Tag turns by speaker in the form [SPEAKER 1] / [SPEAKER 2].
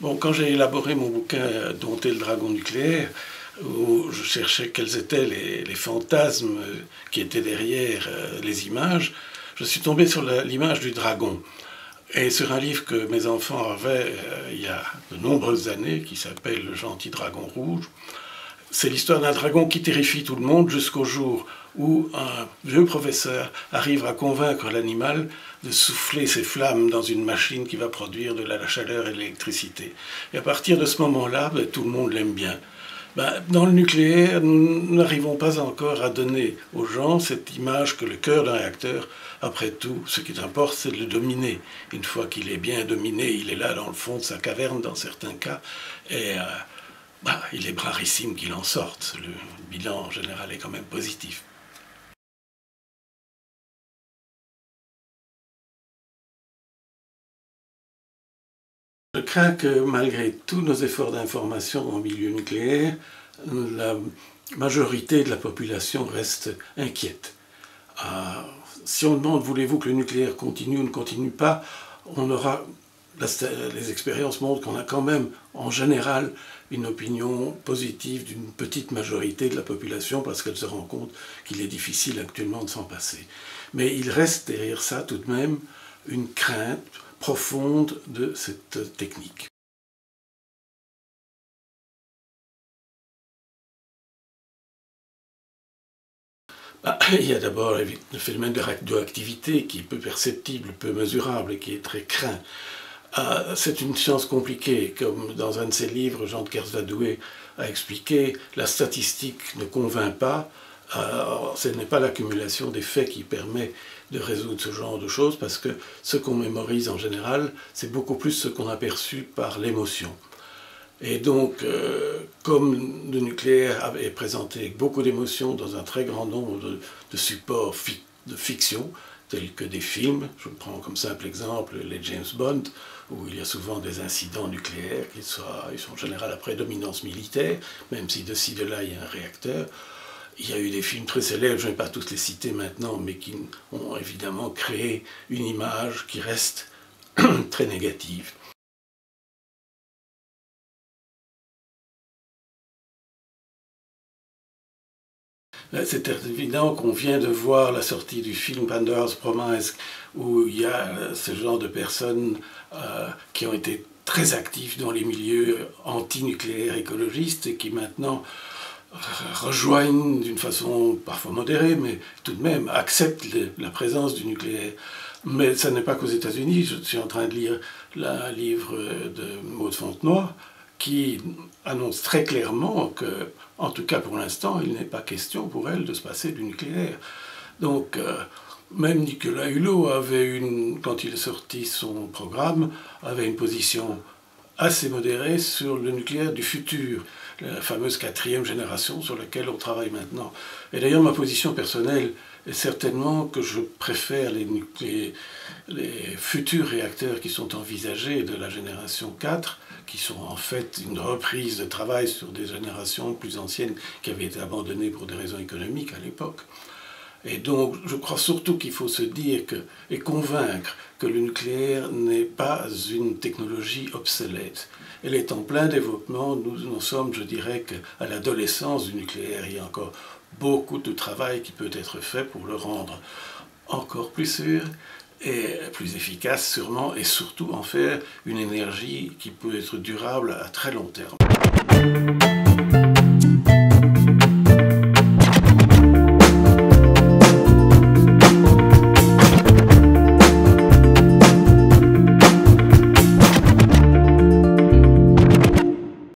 [SPEAKER 1] Bon, quand j'ai élaboré mon bouquin « Dompter le dragon nucléaire », où je cherchais quels étaient les fantasmes qui étaient derrière les images, je suis tombé sur l'image du dragon. Et sur un livre que mes enfants avaient il y a de nombreuses années, qui s'appelle « Le gentil dragon rouge », c'est l'histoire d'un dragon qui terrifie tout le monde jusqu'au jour où un vieux professeur arrive à convaincre l'animal de souffler ses flammes dans une machine qui va produire de la chaleur et de l'électricité. Et à partir de ce moment-là, tout le monde l'aime bien. Dans le nucléaire, nous n'arrivons pas encore à donner aux gens cette image que le cœur d'un réacteur, après tout, ce qui importe, c'est de le dominer. Une fois qu'il est bien dominé, il est là dans le fond de sa caverne, dans certains cas, et il est rarissime qu'il en sorte. Le bilan en général est quand même positif. Je crains que malgré tous nos efforts d'information en milieu nucléaire, la majorité de la population reste inquiète. Si on demande « voulez-vous que le nucléaire continue ou ne continue pas ?», les expériences montrent qu'on a quand même, en général, une opinion positive d'une petite majorité de la population parce qu'elle se rend compte qu'il est difficile actuellement de s'en passer. Mais il reste derrière ça tout de même une crainte profonde de cette technique. Il y a d'abord le phénomène de radioactivité qui est peu perceptible, peu mesurable et qui est très craint. C'est une science compliquée, comme dans un de ses livres, Jean de Kersvadoué a expliqué, la statistique ne convainc pas, ce n'est pas l'accumulation des faits qui permet de résoudre ce genre de choses, parce que ce qu'on mémorise en général, c'est beaucoup plus ce qu'on a perçu par l'émotion. Et donc, comme le nucléaire est présenté avec beaucoup d'émotions dans un très grand nombre de supports de fiction, tels que des films, je prends comme simple exemple les James Bond, où il y a souvent des incidents nucléaires, ils sont en général à prédominance militaire, même si de ci, de là, il y a un réacteur. Il y a eu des films très célèbres, je ne vais pas tous les citer maintenant, mais qui ont évidemment créé une image qui reste très négative. C'est évident qu'on vient de voir la sortie du film Pandora's Promise, où il y a ce genre de personnes qui ont été très actifs dans les milieux anti-nucléaires écologistes et qui maintenant rejoignent d'une façon parfois modérée, mais tout de même acceptent la présence du nucléaire. Mais ça n'est pas qu'aux États-Unis. Je suis en train de lire un livre de Maud Fontenoy qui annonce très clairement que, en tout cas pour l'instant, il n'est pas question pour elle de se passer du nucléaire. Donc, même Nicolas Hulot avait quand il a sorti son programme, avait une position assez modérée sur le nucléaire du futur, la fameuse 4e génération sur laquelle on travaille maintenant. Et d'ailleurs, ma position personnelle est certainement que je préfère les futurs réacteurs qui sont envisagés de la génération 4, qui sont en fait une reprise de travail sur des générations plus anciennes qui avaient été abandonnées pour des raisons économiques à l'époque. Et donc, je crois surtout qu'il faut se dire et convaincre que le nucléaire n'est pas une technologie obsolète. Elle est en plein développement. Nous en sommes, je dirais, qu'à l'adolescence du nucléaire. Il y a encore beaucoup de travail qui peut être fait pour le rendre encore plus sûr et plus efficace sûrement, et surtout en faire une énergie qui peut être durable à très long terme.